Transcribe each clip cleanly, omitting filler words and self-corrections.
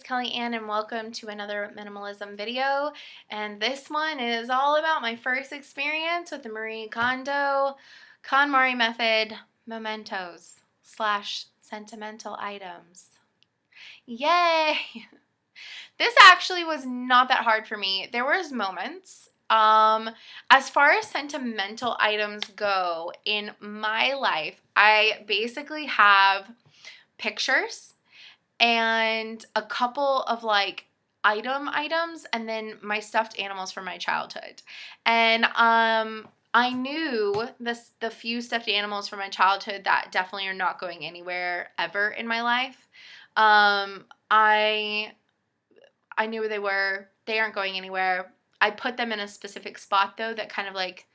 it's Kelly Ann and welcome to another minimalism video. And this one is all about my first experience with the Marie Kondo KonMari method mementos slash sentimental items. Yay! This actually was not that hard for me. There was moments. As far as sentimental items go in my life, I basically have pictures and a couple of like items and then my stuffed animals from my childhood. And I knew the few stuffed animals from my childhood that definitely are not going anywhere ever in my life. I knew where they were. They aren't going anywhere. I put them in a specific spot though that kind of like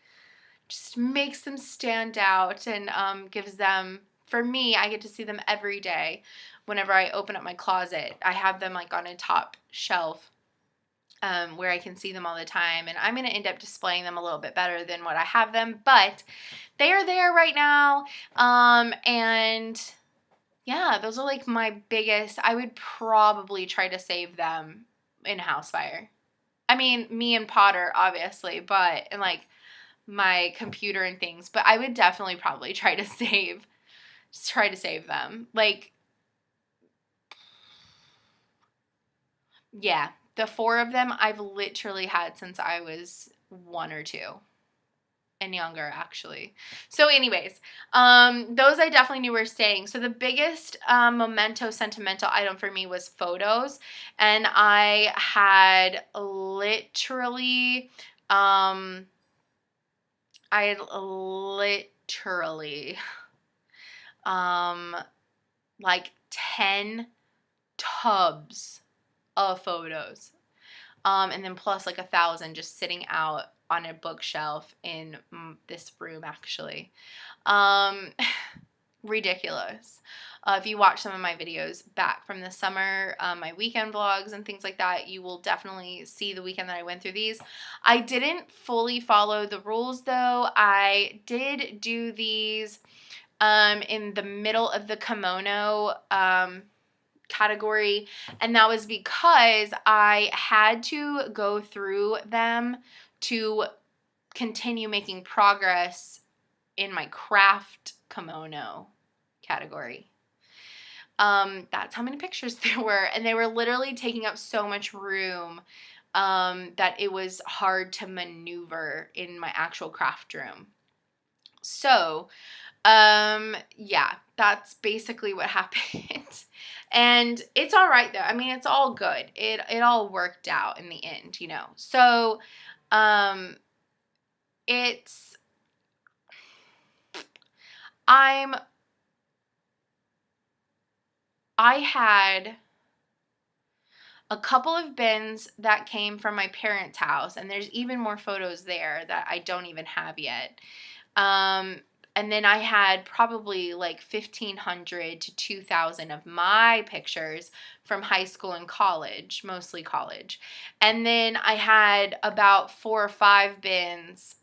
just makes them stand out and gives them, for me, I get to see them every day. Whenever I open up my closet, I have them like on a top shelf where I can see them all the time, and I'm going to end up displaying them a little bit better than what I have them, but they are there right now. And yeah, those are like my biggest. I would probably try to save them in a house fire. I mean, me and Potter, obviously, but, and like my computer and things, but I would definitely probably try to save them. Like, yeah, the four of them I've literally had since I was 1 or 2 and younger, actually. So anyways, those I definitely knew were staying. So the biggest memento sentimental item for me was photos, and I had literally like 10 tubs of photos, and then plus like 1,000 just sitting out on a bookshelf in this room, actually. Ridiculous. If you watch some of my videos back from the summer, my weekend vlogs and things like that, you will definitely see the weekend that I went through these. I didn't fully follow the rules though. I did do these in the middle of the kimono category, and that was because I had to go through them to continue making progress in my craft kimono category. That's how many pictures there were, and they were literally taking up so much room that it was hard to maneuver in my actual craft room. So yeah, that's basically what happened. And it's all right though. I mean, it's all good. It all worked out in the end, you know. So, it's I had a couple of bins that came from my parents' house, and there's even more photos there that I don't even have yet. And then I had probably like 1,500 to 2,000 of my pictures from high school and college, mostly college. And then I had about 4 or 5 bins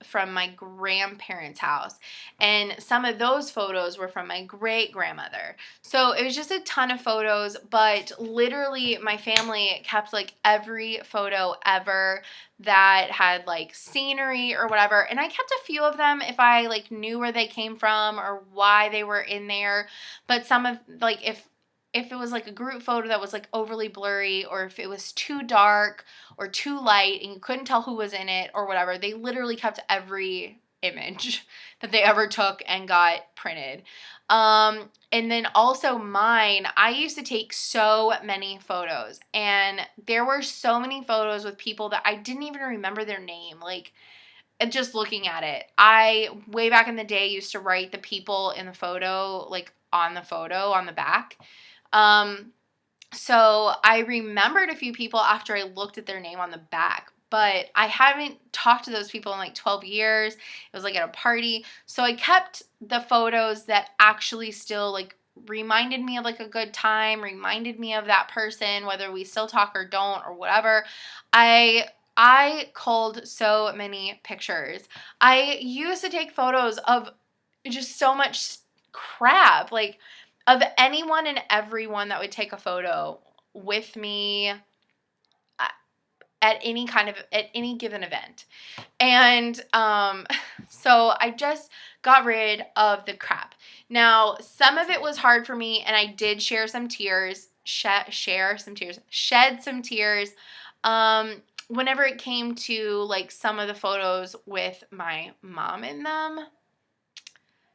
from my grandparents' house, and some of those photos were from my great grandmother. So it was just a ton of photos, but literally my family kept like every photo ever that had like scenery or whatever, and I kept a few of them if I like knew where they came from or why they were in there. But some of, like, if it was like a group photo that was like overly blurry, or if it was too dark or too light and you couldn't tell who was in it or whatever, they literally kept every image that they ever took and got printed. And then also mine, I used to take so many photos, and there were so many photos with people that I didn't even remember their name. Like, just looking at it, I way back in the day used to write the people in the photo like on the photo on the back. So I remembered a few people after I looked at their name on the back, but I haven't talked to those people in like 12 years. It was like at a party. So I kept the photos that actually still like reminded me of like a good time, reminded me of that person, whether we still talk or don't or whatever. I culled so many pictures. I used to take photos of just so much crap. Like, of anyone and everyone that would take a photo with me at any given event. And so I just got rid of the crap. Now, some of it was hard for me, and I did shed some tears. Whenever it came to like some of the photos with my mom in them.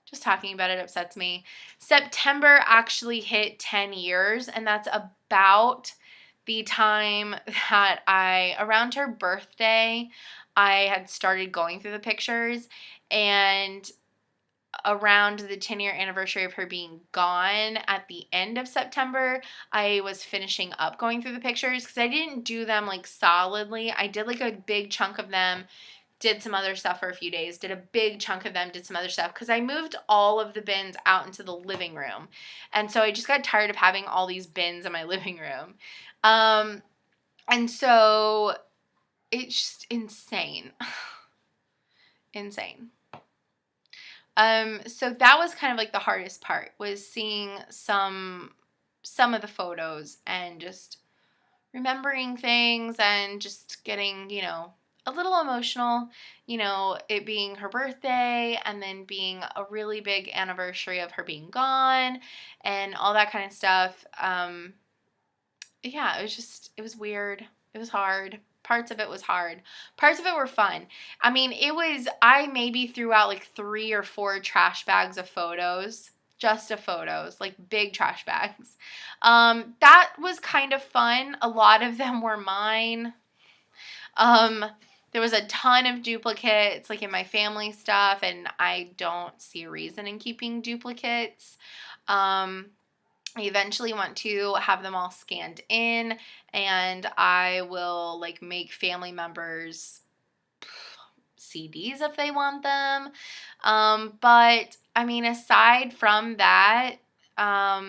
Just talking about it upsets me. September actually hit 10 years, and that's about the time that around her birthday, I had started going through the pictures, and around the 10-year anniversary of her being gone at the end of September, I was finishing up going through the pictures because I didn't do them like solidly. I did like a big chunk of them, did some other stuff for a few days, did a big chunk of them, did some other stuff, because I moved all of the bins out into the living room. And so I just got tired of having all these bins in my living room. And so it's just insane. Insane. So that was kind of like the hardest part, was seeing some of the photos and just remembering things and just getting, a little emotional, it being her birthday and then being a really big anniversary of her being gone and all that kind of stuff. Yeah, it was weird. It was hard. Parts of it was hard. Parts of it were fun. I mean, I maybe threw out like 3 or 4 trash bags of photos, just of photos, like big trash bags. That was kind of fun. A lot of them were mine. There was a ton of duplicates, like in my family stuff, and I don't see a reason in keeping duplicates. I eventually want to have them all scanned in, and I will like make family members CDs if they want them. But I mean, aside from that, a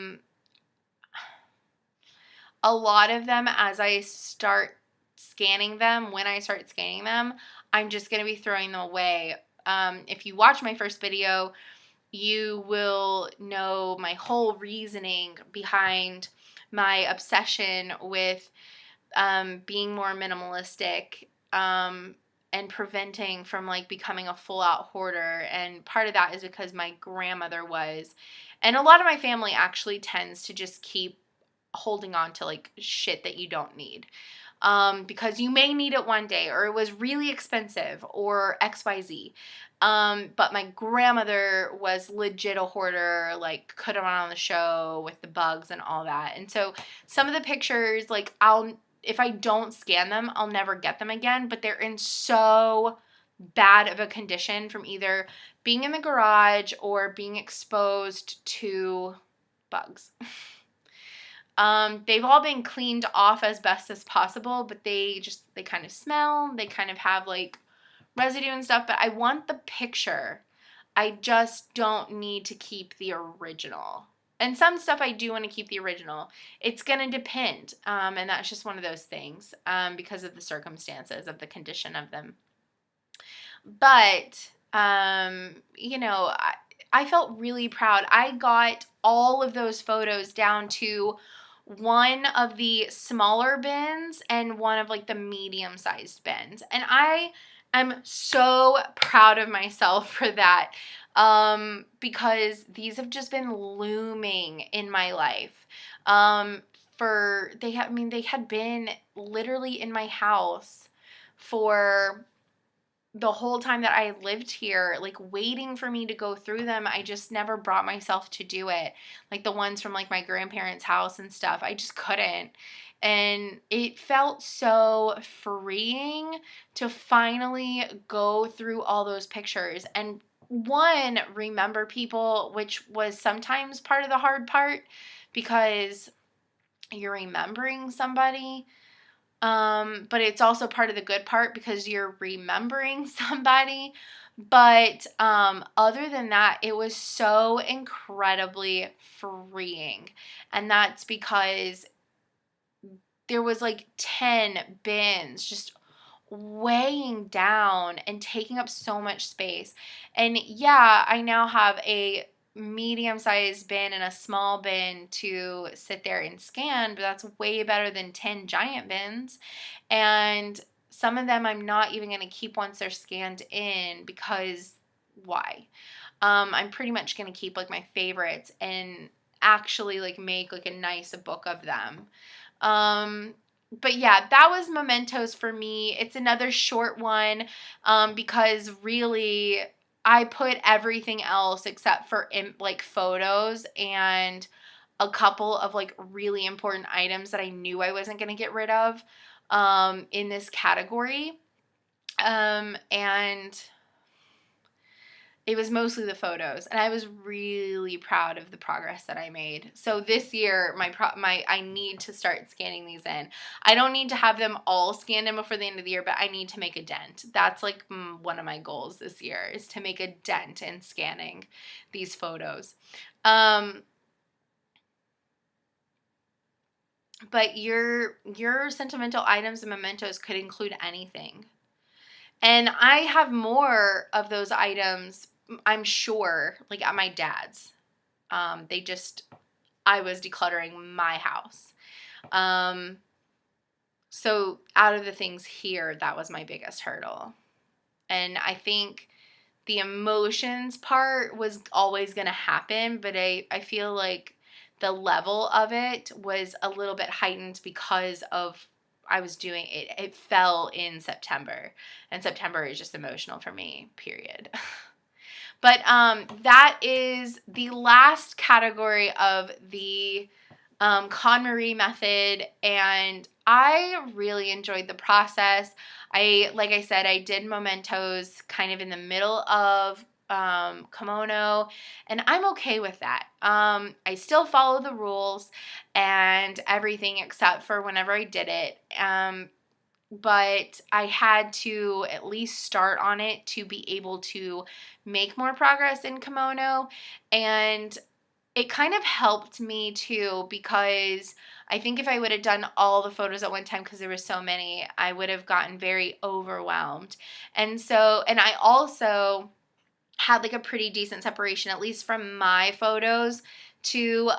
lot of them, as I start scanning them, I'm just going to be throwing them away. If you watch my first video, you will know my whole reasoning behind my obsession with being more minimalistic and preventing from like becoming a full-out hoarder. And part of that is because my grandmother was. And a lot of my family actually tends to just keep holding on to like shit that you don't need. Because you may need it one day, or it was really expensive, or XYZ. But my grandmother was legit a hoarder, like could have run on the show with the bugs and all that. And so some of the pictures, like if I don't scan them, I'll never get them again, but they're in so bad of a condition from either being in the garage or being exposed to bugs. They've all been cleaned off as best as possible, but they kind of smell. They kind of have like residue and stuff, but I want the picture. I just don't need to keep the original. And some stuff I do want to keep the original. It's going to depend. And that's just one of those things, because of the circumstances of the condition of them. But, I felt really proud. I got all of those photos down to one of the smaller bins and one of like the medium-sized bins. And I am so proud of myself for that, because these have just been looming in my life. They had been literally in my house for the whole time that I lived here, like waiting for me to go through them. I just never brought myself to do it. Like the ones from like my grandparents' house and stuff, I just couldn't. And it felt so freeing to finally go through all those pictures and remember people, which was sometimes part of the hard part, because you're remembering somebody. But it's also part of the good part because you're remembering somebody. But other than that, it was so incredibly freeing. And that's because there was like 10 bins just weighing down and taking up so much space. And yeah, I now have a medium-sized bin and a small bin to sit there and scan, but that's way better than 10 giant bins. And some of them I'm not even going to keep once they're scanned in, because why? I'm pretty much going to keep like my favorites and actually like make like a nice book of them. But yeah, that was mementos for me. It's another short one, because really I put everything else except for like photos and a couple of like really important items that I knew I wasn't going to get rid of, in this category. And it was mostly the photos, and I was really proud of the progress that I made. So this year, I need to start scanning these in. I don't need to have them all scanned in before the end of the year, but I need to make a dent. That's like one of my goals this year, is to make a dent in scanning these photos. But your sentimental items and mementos could include anything. And I have more of those items, I'm sure, like at my dad's. I was decluttering my house. So out of the things here, that was my biggest hurdle. And I think the emotions part was always going to happen, but I feel like the level of it was a little bit heightened because of I was doing it. It fell in September, and September is just emotional for me, period. But that is the last category of the KonMari method, and I really enjoyed the process. Like I said, I did mementos kind of in the middle of kimono, and I'm okay with that. I still follow the rules and everything except for whenever I did it. But I had to at least start on it to be able to make more progress in kimono. And it kind of helped me too, because I think if I would have done all the photos at one time, because there were so many, I would have gotten very overwhelmed. And I also had like a pretty decent separation, at least from my photos to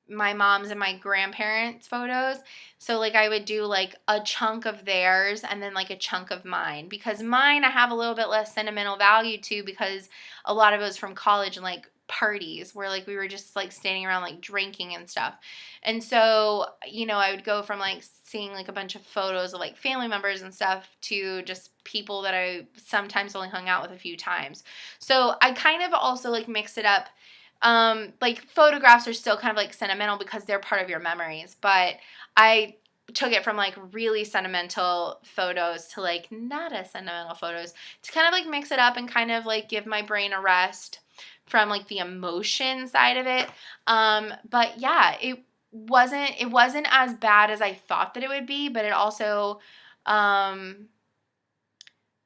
my mom's and my grandparents' photos. So like I would do like a chunk of theirs and then like a chunk of mine, because mine I have a little bit less sentimental value to, because a lot of it was from college and like parties where like we were just like standing around like drinking and stuff. And so, I would go from like seeing like a bunch of photos of like family members and stuff to just people that I sometimes only hung out with a few times. So I kind of also like mixed it up. Like photographs are still kind of like sentimental because they're part of your memories, but I took it from like really sentimental photos to like not as sentimental photos, to kind of like mix it up and kind of like give my brain a rest from like the emotion side of it. But yeah, it wasn't as bad as I thought that it would be, but it also,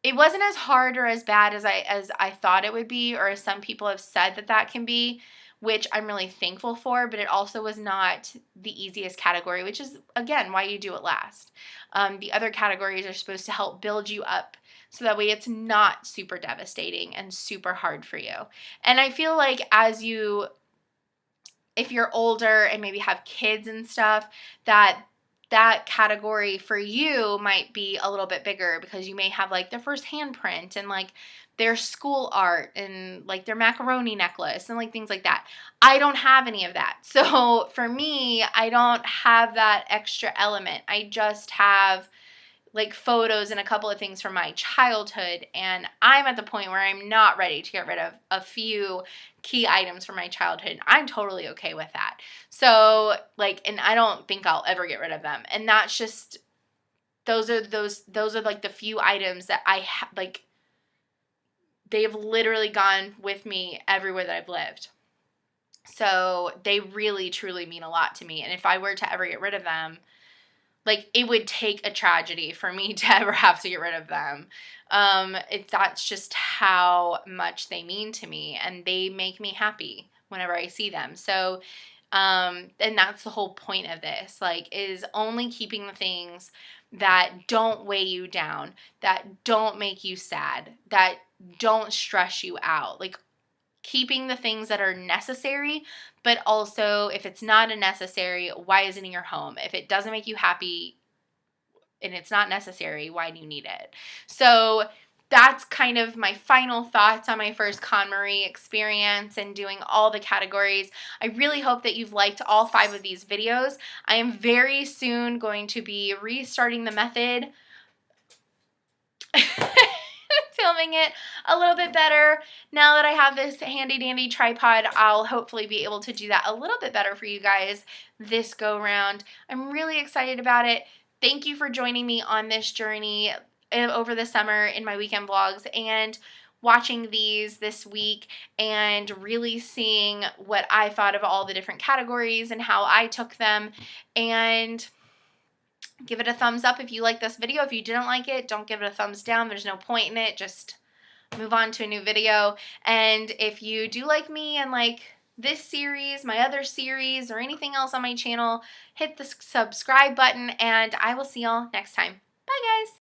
it wasn't as hard or as bad as I thought it would be, or as some people have said that can be, which I'm really thankful for. But it also was not the easiest category, which is again why you do it last. The other categories are supposed to help build you up, so that way it's not super devastating and super hard for you. And I feel like if you're older and maybe have kids and stuff, that category for you might be a little bit bigger, because you may have like their first handprint and like their school art and like their macaroni necklace and like things like that. I don't have any of that. So for me, I don't have that extra element. I just have like photos and a couple of things from my childhood, and I'm at the point where I'm not ready to get rid of a few key items from my childhood. I'm totally okay with that. So like, and I don't think I'll ever get rid of them. And that's just, those are like the few items that like, they've literally gone with me everywhere that I've lived. So they really truly mean a lot to me. And if I were to ever get rid of them, like, it would take a tragedy for me to ever have to get rid of them. That's just how much they mean to me, and they make me happy whenever I see them. So, and that's the whole point of this, like, is only keeping the things that don't weigh you down, that don't make you sad, that don't stress you out. Like, keeping the things that are necessary, but also if it's not a necessary, why is it in your home? If it doesn't make you happy and it's not necessary, why do you need it? So that's kind of my final thoughts on my first KonMari experience and doing all the categories. I really hope that you've liked all 5 of these videos. I am very soon going to be restarting the method, filming it a little bit better. Now that I have this handy dandy tripod, I'll hopefully be able to do that a little bit better for you guys this go round. I'm really excited about it. Thank you for joining me on this journey over the summer in my weekend vlogs and watching these this week and really seeing what I thought of all the different categories and how I took them. And give it a thumbs up if you like this video. If you didn't like it, don't give it a thumbs down. There's no point in it. Just move on to a new video. And if you do like me and like this series, my other series, or anything else on my channel, hit the subscribe button, and I will see y'all next time. Bye, guys.